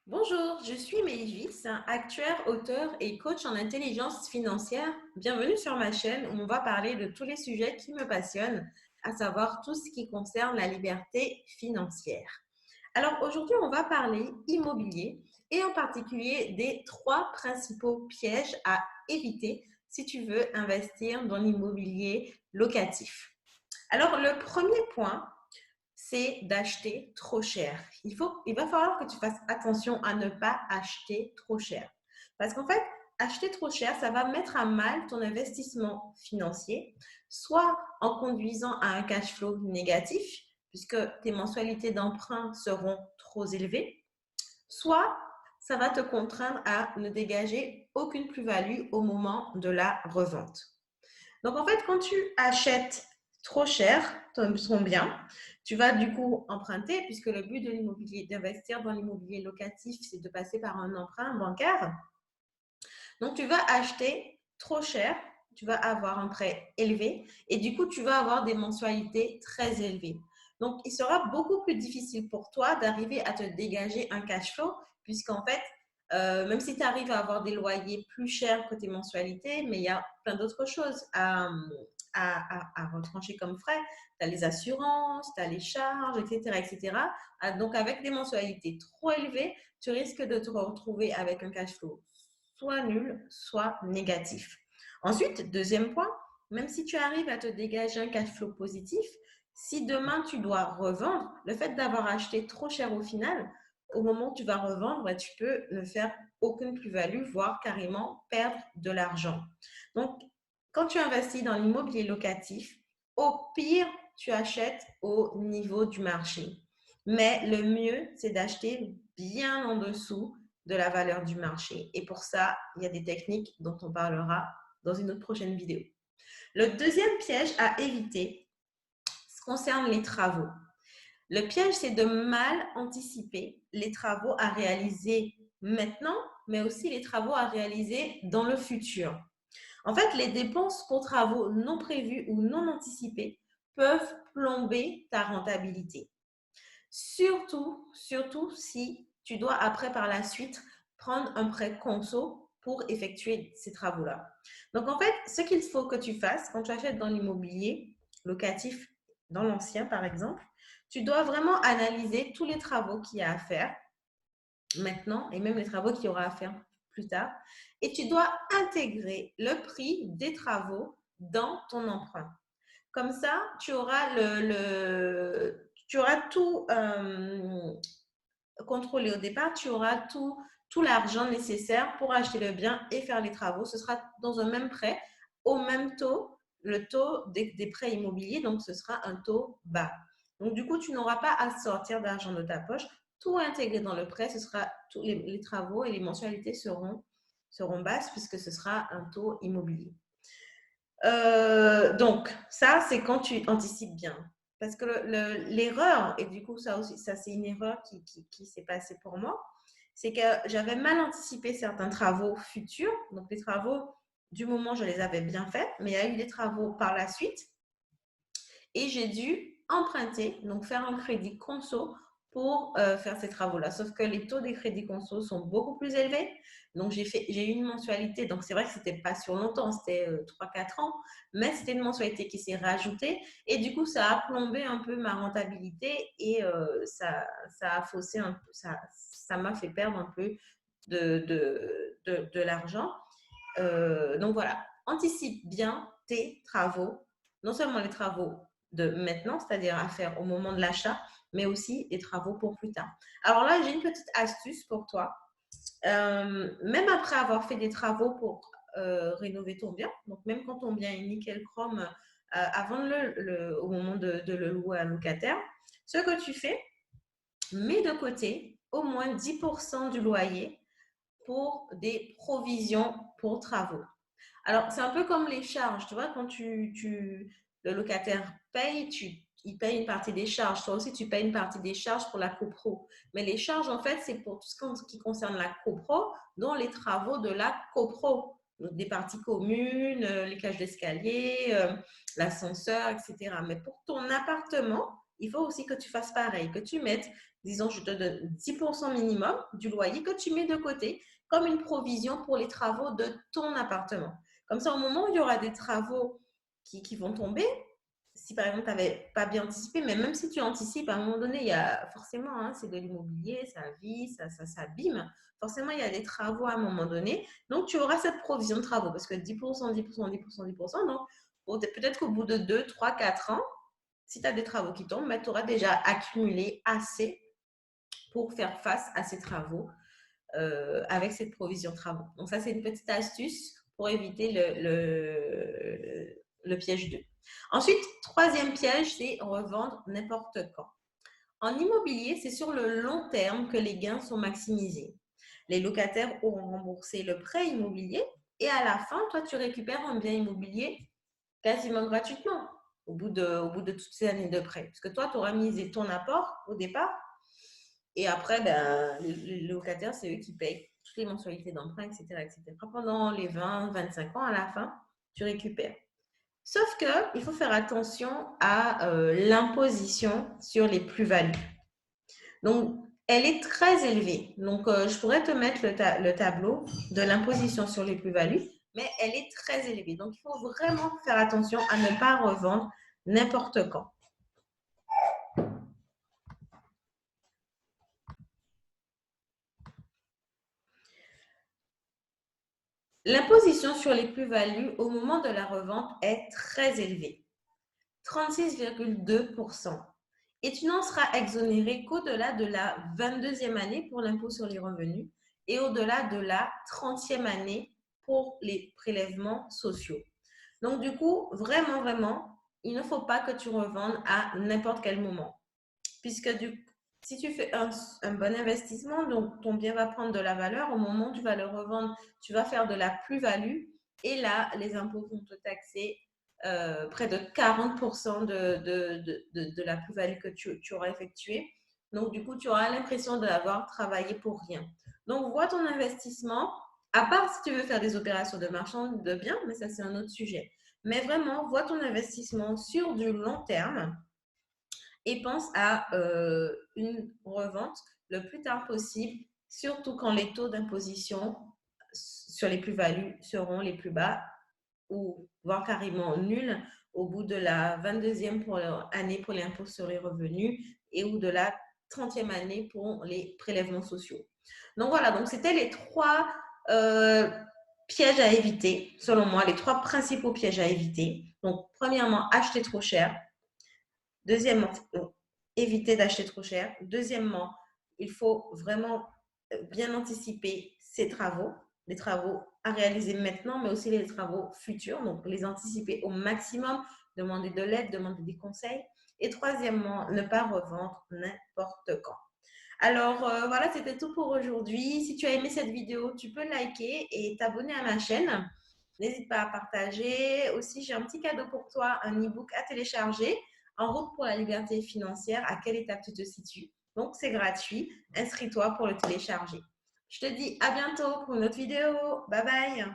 Bonjour, je suis Mélivis, actuaire, auteur et coach en intelligence financière. Bienvenue sur ma chaîne où on va parler de tous les sujets qui me passionnent, à savoir tout ce qui concerne la liberté financière. Alors aujourd'hui, on va parler immobilier et en particulier des trois principaux pièges à éviter si tu veux investir dans l'immobilier locatif. Alors le premier point, c'est d'acheter trop cher. Il va falloir que tu fasses attention à ne pas acheter trop cher. Parce qu'en fait, acheter trop cher, ça va mettre à mal ton investissement financier, soit en conduisant à un cash flow négatif, puisque tes mensualités d'emprunt seront trop élevées, soit ça va te contraindre à ne dégager aucune plus-value au moment de la revente. Donc, en fait, quand tu achètes trop cher ton bien, tu vas du coup emprunter, puisque le but de l'immobilier, d'investir dans l'immobilier locatif, c'est de passer par un emprunt bancaire. Donc, tu vas acheter trop cher, tu vas avoir un prêt élevé et du coup, tu vas avoir des mensualités très élevées. Donc, il sera beaucoup plus difficile pour toi d'arriver à te dégager un cash flow, puisqu'en fait, même si tu arrives à avoir des loyers plus chers que tes mensualités, mais il y a plein d'autres choses à retrancher comme frais. Tu as les assurances, tu as les charges, etc., etc. Donc, avec des mensualités trop élevées, tu risques de te retrouver avec un cash flow soit nul, soit négatif. Ensuite, deuxième point, même si tu arrives à te dégager un cash flow positif, si demain tu dois revendre, le fait d'avoir acheté trop cher au final, au moment où tu vas revendre, tu peux ne faire aucune plus-value, voire carrément perdre de l'argent. Donc, quand tu investis dans l'immobilier locatif, au pire, tu achètes au niveau du marché. Mais le mieux, c'est d'acheter bien en dessous de la valeur du marché. Et pour ça, il y a des techniques dont on parlera dans une autre prochaine vidéo. Le deuxième piège à éviter concerne les travaux. Le piège, c'est de mal anticiper les travaux à réaliser maintenant, mais aussi les travaux à réaliser dans le futur. En fait, les dépenses pour travaux non prévus ou non anticipés peuvent plomber ta rentabilité. Surtout si tu dois après par la suite prendre un prêt conso pour effectuer ces travaux-là. Donc en fait, ce qu'il faut que tu fasses quand tu achètes dans l'immobilier locatif, dans l'ancien par exemple, tu dois vraiment analyser tous les travaux qu'il y a à faire maintenant et même les travaux qu'il y aura à faire plus tard. Et tu dois intégrer le prix des travaux dans ton emprunt. Comme ça, tu auras tout contrôlé au départ, tu auras tout l'argent nécessaire pour acheter le bien et faire les travaux. Ce sera dans un même prêt, au même taux, le taux des prêts immobiliers, donc ce sera un taux bas. Donc du coup, tu n'auras pas à sortir d'argent de ta poche. Tout intégré dans le prêt, ce sera tous les travaux et les mensualités seront basses puisque ce sera un taux immobilier. Donc, ça, c'est quand tu anticipes bien. Parce que l'erreur, et du coup, ça aussi, ça c'est une erreur qui s'est passée pour moi, c'est que j'avais mal anticipé certains travaux futurs. Donc, les travaux, du moment, je les avais bien faits, mais il y a eu des travaux par la suite et j'ai dû emprunter, donc faire un crédit conso pour faire ces travaux-là. Sauf que les taux des crédits conso sont beaucoup plus élevés. Donc, j'ai eu une mensualité. Donc, c'est vrai que ce n'était pas sur longtemps, c'était 3-4 ans, mais c'était une mensualité qui s'est rajoutée. Et du coup, ça a plombé un peu ma rentabilité et ça a faussé un peu, ça m'a fait perdre un peu de l'argent. Donc, voilà, anticipe bien tes travaux, non seulement les travaux de maintenant, c'est-à-dire à faire au moment de l'achat, mais aussi les travaux pour plus tard. Alors là, j'ai une petite astuce pour toi. Même après avoir fait des travaux pour rénover ton bien, donc même quand ton bien est nickel chrome, avant au moment de le louer à un locataire, ce que tu fais, mets de côté au moins 10% du loyer pour des provisions pour travaux. Alors, c'est un peu comme les charges, tu vois, quand le locataire paye, il paye une partie des charges. Toi aussi, tu payes une partie des charges pour la copro. Mais les charges, en fait, c'est pour tout ce qui concerne la copro, dont les travaux de la copro. Donc, des parties communes, les cages d'escalier, l'ascenseur, etc. Mais pour ton appartement, il faut aussi que tu fasses pareil, que tu mettes disons, je te donne 10% minimum du loyer que tu mets de côté comme une provision pour les travaux de ton appartement. Comme ça, au moment où il y aura des travaux qui vont tomber, si par exemple tu n'avais pas bien anticipé, mais même si tu anticipes, à un moment donné, il y a forcément, hein, c'est de l'immobilier, ça vit, ça s'abîme. Forcément, il y a des travaux à un moment donné. Donc, tu auras cette provision de travaux parce que 10%, 10%, 10%, 10%. Donc, peut-être qu'au bout de 2, 3, 4 ans, si tu as des travaux qui tombent, tu auras déjà accumulé assez pour faire face à ces travaux avec cette provision de travaux. Donc, ça, c'est une petite astuce pour éviter le piège 2. Ensuite, troisième piège, c'est revendre n'importe quand. En immobilier, c'est sur le long terme que les gains sont maximisés. Les locataires auront remboursé le prêt immobilier et à la fin, toi, tu récupères un bien immobilier quasiment gratuitement au bout de toutes ces années de prêt. Parce que toi, tu auras misé ton apport au départ et après, ben, les locataires, c'est eux qui payent toutes les mensualités d'emprunt, etc., etc. Pendant les 20, 25 ans, à la fin, tu récupères. Sauf qu'il faut faire attention à l'imposition sur les plus-values. Donc, elle est très élevée. Donc, je pourrais te mettre le tableau de l'imposition sur les plus-values, mais elle est très élevée. Donc, il faut vraiment faire attention à ne pas revendre n'importe quand. L'imposition sur les plus-values au moment de la revente est très élevée, 36,2%. Et tu n'en seras exonéré qu'au-delà de la 22e année pour l'impôt sur les revenus et au-delà de la 30e année pour les prélèvements sociaux. Donc, du coup, vraiment, vraiment, il ne faut pas que tu revendes à n'importe quel moment. Puisque si tu fais un bon investissement, donc ton bien va prendre de la valeur, au moment où tu vas le revendre, tu vas faire de la plus-value. Et là, les impôts vont te taxer près de 40% de la plus-value que tu auras effectuée. Donc, du coup, tu auras l'impression d'avoir travaillé pour rien. Donc, vois ton investissement, à part si tu veux faire des opérations de marchand de biens, mais ça, c'est un autre sujet. Mais vraiment, vois ton investissement sur du long terme et pense à une revente le plus tard possible, surtout quand les taux d'imposition sur les plus-values seront les plus bas ou voire carrément nuls au bout de la 22e année pour l'impôt sur les revenus et ou de la 30e année pour les prélèvements sociaux. Donc voilà, donc c'était les trois pièges à éviter, selon moi, les trois principaux pièges à éviter. Donc, premièrement, acheter trop cher. Deuxièmement, éviter d'acheter trop cher. Deuxièmement, il faut vraiment bien anticiper ses travaux, les travaux à réaliser maintenant, mais aussi les travaux futurs. Donc, les anticiper au maximum, demander de l'aide, demander des conseils. Et troisièmement, ne pas revendre n'importe quand. Alors, voilà, c'était tout pour aujourd'hui. Si tu as aimé cette vidéo, tu peux liker et t'abonner à ma chaîne. N'hésite pas à partager. Aussi, j'ai un petit cadeau pour toi, un e-book à télécharger. En route pour la liberté financière, à quelle étape tu te situes? Donc, c'est gratuit. Inscris-toi pour le télécharger. Je te dis à bientôt pour une autre vidéo. Bye bye.